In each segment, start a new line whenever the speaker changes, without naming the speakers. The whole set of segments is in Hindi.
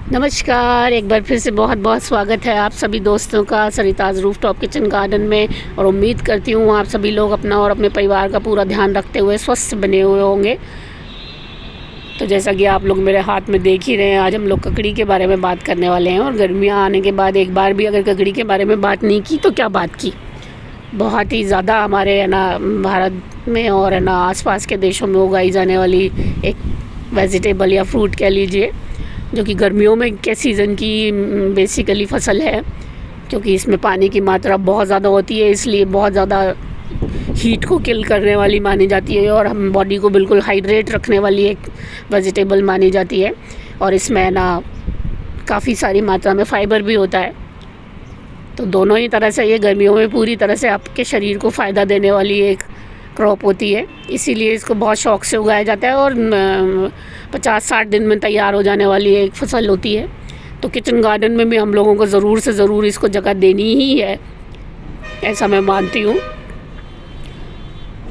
नमस्कार, एक बार फिर से बहुत बहुत स्वागत है आप सभी दोस्तों का सरिताज रूफटॉप किचन गार्डन में। और उम्मीद करती हूँ आप सभी लोग अपना और अपने परिवार का पूरा ध्यान रखते हुए स्वस्थ बने हुए होंगे। तो जैसा कि आप लोग मेरे हाथ में देख ही रहे हैं, आज हम लोग ककड़ी के बारे में बात करने वाले हैं। और गर्मियाँ आने के बाद एक बार भी अगर ककड़ी के बारे में बात नहीं की तो क्या बात की। बहुत ही ज़्यादा हमारे भारत में और आसपास के देशों में उगाई जाने वाली एक वेजिटेबल या फ्रूट कह लीजिए, जो कि गर्मियों में के सीज़न की बेसिकली फ़सल है, क्योंकि इसमें पानी की मात्रा बहुत ज़्यादा होती है, इसलिए बहुत ज़्यादा हीट को किल करने वाली मानी जाती है और हम बॉडी को बिल्कुल हाइड्रेट रखने वाली एक वेजिटेबल मानी जाती है। और इसमें काफ़ी सारी मात्रा में फ़ाइबर भी होता है। तो दोनों ही तरह से ये गर्मियों में पूरी तरह से आपके शरीर को फ़ायदा देने वाली एक क्रॉप होती है, इसीलिए इसको बहुत शौक़ से उगाया जाता है और 50-60 दिन में तैयार हो जाने वाली एक फ़सल होती है। तो किचन गार्डन में भी हम लोगों को ज़रूर से ज़रूर इसको जगह देनी ही है, ऐसा मैं मानती हूँ,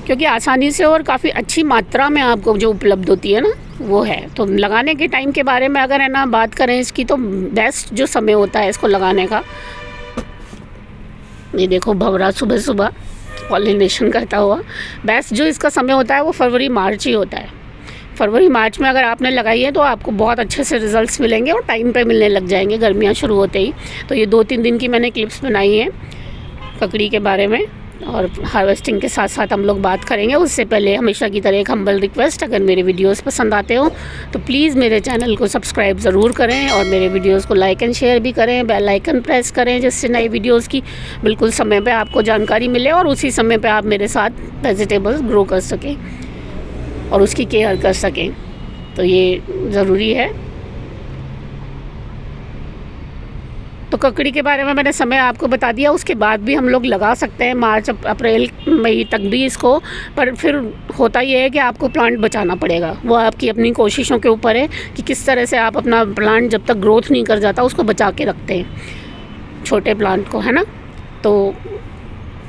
क्योंकि आसानी से और काफ़ी अच्छी मात्रा में आपको जो उपलब्ध होती है वो है। तो लगाने के टाइम के बारे में अगर बात करें इसकी, तो बेस्ट जो समय होता है इसको लगाने का, ये देखो भंवरा सुबह सुबह पॉलिनेशन करता हुआ, बेस्ट जो इसका समय होता है वो फरवरी मार्च ही होता है। फरवरी मार्च में अगर आपने लगाई है तो आपको बहुत अच्छे से रिज़ल्ट्स मिलेंगे और टाइम पे मिलने लग जाएंगे गर्मियाँ शुरू होते ही। तो ये 2-3 दिन की मैंने क्लिप्स बनाई हैं ककड़ी के बारे में, और हार्वेस्टिंग के साथ साथ हम लोग बात करेंगे। उससे पहले हमेशा की तरह एक हम्बल रिक्वेस्ट, अगर मेरे वीडियोस पसंद आते हो तो प्लीज़ मेरे चैनल को सब्सक्राइब ज़रूर करें और मेरे वीडियोस को लाइक एंड शेयर भी करें, बेल आइकन प्रेस करें, जिससे नई वीडियोस की बिल्कुल समय पे आपको जानकारी मिले और उसी समय पे आप मेरे साथ वेजिटेबल्स ग्रो कर सकें और उसकी केयर कर सकें। तो ये ज़रूरी है। तो ककड़ी के बारे में मैंने समय आपको बता दिया। उसके बाद भी हम लोग लगा सकते हैं मार्च अप्रैल मई तक भी इसको, पर फिर होता ये है कि आपको प्लांट बचाना पड़ेगा। वो आपकी अपनी कोशिशों के ऊपर है कि किस तरह से आप अपना प्लांट जब तक ग्रोथ नहीं कर जाता उसको बचा के रखते हैं, छोटे प्लांट को, है ना। तो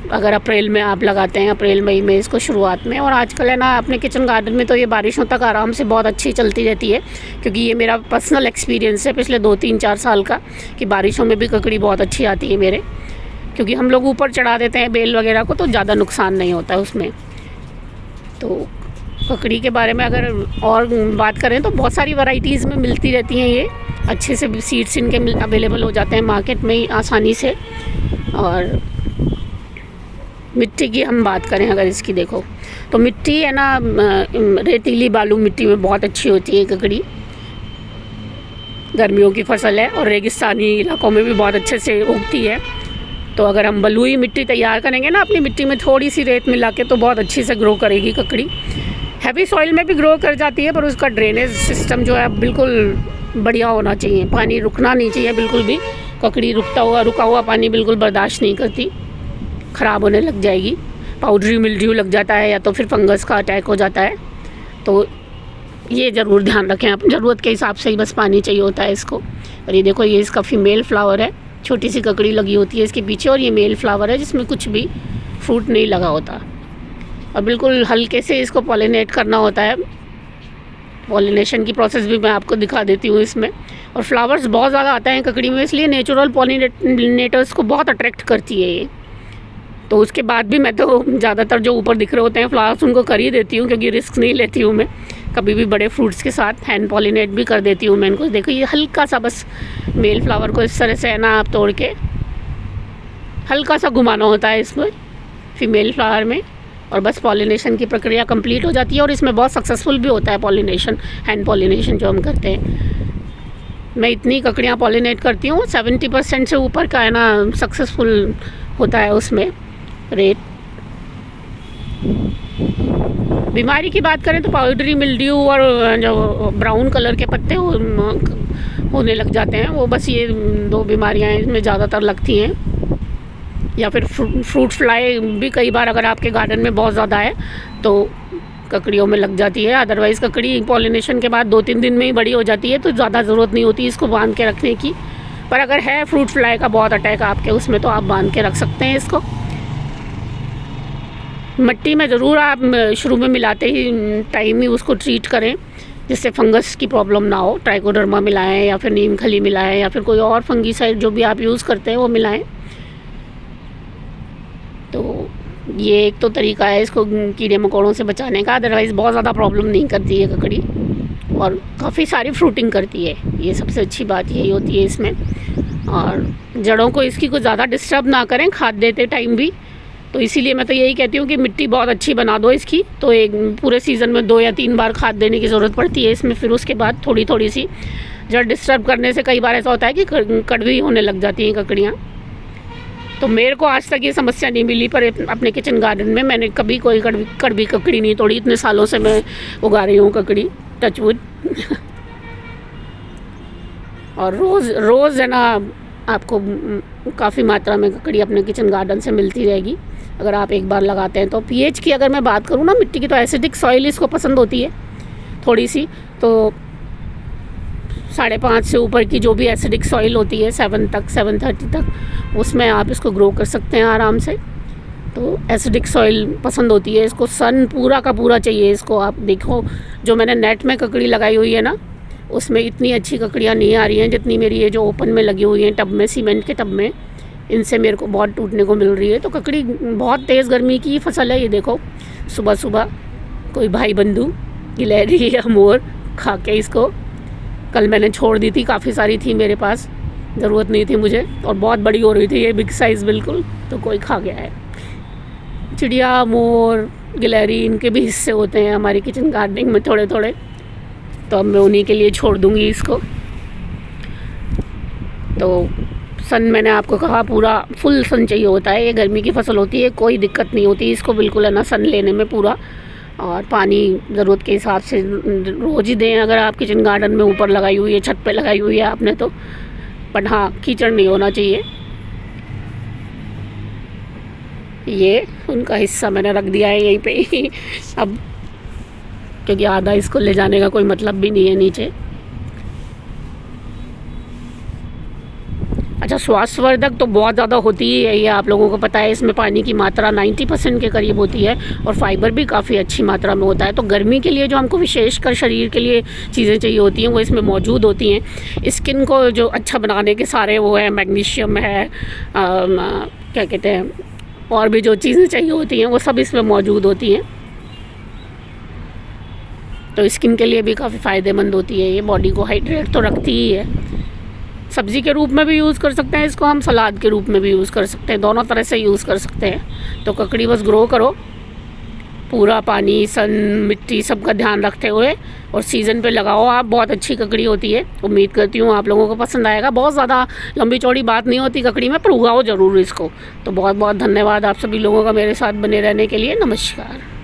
अगर अप्रैल में आप लगाते हैं, अप्रैल मई में इसको शुरुआत में, और आजकल अपने किचन गार्डन में तो ये बारिशों तक आराम से बहुत अच्छी चलती रहती है, क्योंकि ये मेरा पर्सनल एक्सपीरियंस है पिछले 2-3-4 साल का कि बारिशों में भी ककड़ी बहुत अच्छी आती है मेरे, क्योंकि हम लोग ऊपर चढ़ा देते हैं बेल वगैरह को, तो ज़्यादा नुकसान नहीं होता है उसमें। तो ककड़ी के बारे में अगर और बात करें तो बहुत सारी वैरायटीज़ में मिलती रहती हैं, ये अच्छे से सीड्स इनके अवेलेबल हो जाते हैं मार्केट में ही आसानी से। और मिट्टी की हम बात करें अगर इसकी, देखो तो मिट्टी रेतीली बालू मिट्टी में बहुत अच्छी होती है ककड़ी। गर्मियों की फसल है और रेगिस्तानी इलाकों में भी बहुत अच्छे से उगती है। तो अगर हम बलुई मिट्टी तैयार करेंगे अपनी मिट्टी में थोड़ी सी रेत मिला के, तो बहुत अच्छी से ग्रो करेगी ककड़ी। हैवी सॉइल में भी ग्रो कर जाती है, पर उसका ड्रेनेज सिस्टम जो है बिल्कुल बढ़िया होना चाहिए, पानी रुकना नहीं चाहिए बिल्कुल भी। ककड़ी रुका हुआ पानी बिल्कुल बर्दाश्त नहीं करती, ख़राब होने लग जाएगी, पाउडरी मिल्ड्यू लग जाता है या तो फिर फंगस का अटैक हो जाता है। तो ये ज़रूर ध्यान रखें, आप ज़रूरत के हिसाब से ही बस पानी चाहिए होता है इसको। और ये देखो, ये इसका फीमेल फ्लावर है, छोटी सी ककड़ी लगी होती है इसके पीछे, और ये मेल फ्लावर है जिसमें कुछ भी फ्रूट नहीं लगा होता। और बिल्कुल हल्के से इसको पॉलिनेट करना होता है। पॉलिनेशन की प्रोसेस भी मैं आपको दिखा देती हूँ इसमें। और फ्लावर्स बहुत ज़्यादा आते हैं ककड़ी में, इसलिए नेचुरल पॉलिनेटर्स को बहुत अट्रैक्ट करती है ये। तो उसके बाद भी मैं तो ज़्यादातर जो ऊपर दिख रहे होते हैं फ्लावर्स उनको कर ही देती हूँ, क्योंकि रिस्क नहीं लेती हूँ मैं कभी भी बड़े फ्रूट्स के साथ। हैंड पॉलिनेट भी कर देती हूँ मैं इनको। देखो ये हल्का सा बस मेल फ्लावर को इस तरह से आप तोड़ के हल्का सा घुमाना होता है इसमें फीमेल फ्लावर में, और बस पॉलिनेशन की प्रक्रिया कंप्लीट हो जाती है। और इसमें बहुत सक्सेसफुल भी होता है पॉलिनेशन, हैंड पॉलिनेशन जो हम करते हैं। मैं इतनी ककड़ियाँ पॉलिनेट करती हूँ, 70% से ऊपर का सक्सेसफुल होता है उसमें रेट। बीमारी की बात करें तो पाउडरी मिल्ड्यू और जो ब्राउन कलर के पत्ते होने लग जाते हैं, वो बस ये 2 बीमारियां इसमें ज़्यादातर लगती हैं। या फिर फ्रूट फ्लाई भी कई बार अगर आपके गार्डन में बहुत ज़्यादा है तो ककड़ियों में लग जाती है। अदरवाइज़ ककड़ी पॉलिनेशन के बाद 2-3 दिन में ही बड़ी हो जाती है, तो ज़्यादा ज़रूरत नहीं होती इसको बांध के रखने की। पर अगर है फ्रूट फ्लाई का बहुत अटैक आपके उसमें, तो आप बांध के रख सकते हैं इसको। मिट्टी में ज़रूर आप शुरू में मिलाते ही टाइम ही उसको ट्रीट करें, जिससे फंगस की प्रॉब्लम ना हो। ट्राइकोडर्मा मिलाएं या फिर नीम खली मिलाएं या फिर कोई और फंगीसाइड जो भी आप यूज़ करते हैं वो मिलाएं। तो ये एक तो तरीका है इसको कीड़े मकोड़ों से बचाने का। अदरवाइज़ बहुत ज़्यादा प्रॉब्लम नहीं करती है ककड़ी और काफ़ी सारी फ्रूटिंग करती है। ये सबसे अच्छी बात यही होती है इसमें। और जड़ों को इसकी कुछ ज़्यादा डिस्टर्ब ना करें खाद देते टाइम भी। तो इसीलिए मैं तो यही कहती हूँ कि मिट्टी बहुत अच्छी बना दो इसकी, तो एक पूरे सीज़न में 2 या 3 बार खाद देने की ज़रूरत पड़ती है इसमें। फिर उसके बाद थोड़ी थोड़ी सी जड़ डिस्टर्ब करने से कई बार ऐसा होता है कि कड़वी होने लग जाती हैं ककड़ियाँ। तो मेरे को आज तक ये समस्या नहीं मिली, पर अपने किचन गार्डन में मैंने कभी कोई कड़वी ककड़ी नहीं तोड़ी। इतने सालों से मैं उगा रही हूँ ककड़ी, टचवुड। और रोज़ है ना आपको काफ़ी मात्रा में ककड़ी अपने किचन गार्डन से मिलती रहेगी अगर आप एक बार लगाते हैं तो। पीएच की अगर मैं बात करूँ ना मिट्टी की, तो एसिडिक सॉइल इसको पसंद होती है थोड़ी सी। तो 5.5 से ऊपर की जो भी एसिडिक सॉइल होती है 730 तक, उसमें आप इसको ग्रो कर सकते हैं आराम से। तो एसिडिक सॉइल पसंद होती है इसको। सन पूरा का पूरा चाहिए इसको। आप देखो जो मैंने नेट में ककड़ी लगाई हुई है ना, उसमें इतनी अच्छी ककड़ियाँ नहीं आ रही हैं जितनी मेरी ये जो ओपन में लगी हुई हैं टब में, सीमेंट के टब में, इनसे मेरे को बहुत टूटने को मिल रही है। तो ककड़ी बहुत तेज़ गर्मी की फसल है। ये देखो सुबह सुबह कोई भाई बंधु गिलहरी या मोर खा के इसको, कल मैंने छोड़ दी थी, काफ़ी सारी थी मेरे पास, ज़रूरत नहीं थी मुझे, और बहुत बड़ी हो रही थी ये, बिग साइज़ बिल्कुल, तो कोई खा गया है। चिड़िया, मोर, गिलहरी, इनके भी हिस्से होते हैं हमारी किचन गार्डनिंग में थोड़े थोड़े, तो अब मैं उन्हीं के लिए छोड़ दूँगी इसको। तो सन मैंने आपको कहा पूरा फुल सन चाहिए होता है। ये गर्मी की फसल होती है, कोई दिक्कत नहीं होती इसको बिल्कुल है ना सन लेने में पूरा। और पानी ज़रूरत के हिसाब से रोज़ ही दें अगर आप किचन गार्डन में ऊपर लगाई हुई है, छत पे लगाई हुई है आपने तो। पर हाँ, कीचड़ नहीं होना चाहिए। ये उनका हिस्सा मैंने रख दिया है यहीं पे ही अब, क्योंकि आधा इसको ले जाने का कोई मतलब भी नहीं है नीचे। अच्छा, स्वास्थ्यवर्धक तो बहुत ज़्यादा होती ही है, ये आप लोगों को पता है। इसमें पानी की मात्रा 90% के करीब होती है और फाइबर भी काफ़ी अच्छी मात्रा में होता है। तो गर्मी के लिए जो हमको विशेषकर शरीर के लिए चीज़ें चाहिए होती हैं वो इसमें मौजूद होती हैं। स्किन को जो अच्छा बनाने के सारे वो है, मैग्नीशियम है, क्या कहते हैं, और भी जो चीज़ें चाहिए होती हैं वो सब इसमें मौजूद होती हैं। तो स्किन के लिए भी काफ़ी फ़ायदेमंद होती है ये, बॉडी को हाइड्रेट तो रखती ही है। सब्ज़ी के रूप में भी यूज़ कर सकते हैं इसको हम, सलाद के रूप में भी यूज़ कर सकते हैं, दोनों तरह से यूज़ कर सकते हैं। तो ककड़ी बस ग्रो करो, पूरा पानी, सन, मिट्टी सब का ध्यान रखते हुए, और सीज़न पे लगाओ आप। बहुत अच्छी ककड़ी होती है। उम्मीद करती हूँ आप लोगों को पसंद आएगा। बहुत ज़्यादा लंबी चौड़ी बात नहीं होती ककड़ी में, पर उगाओ ज़रूर इसको। तो बहुत बहुत धन्यवाद आप सभी लोगों का मेरे साथ बने रहने के लिए। नमस्कार।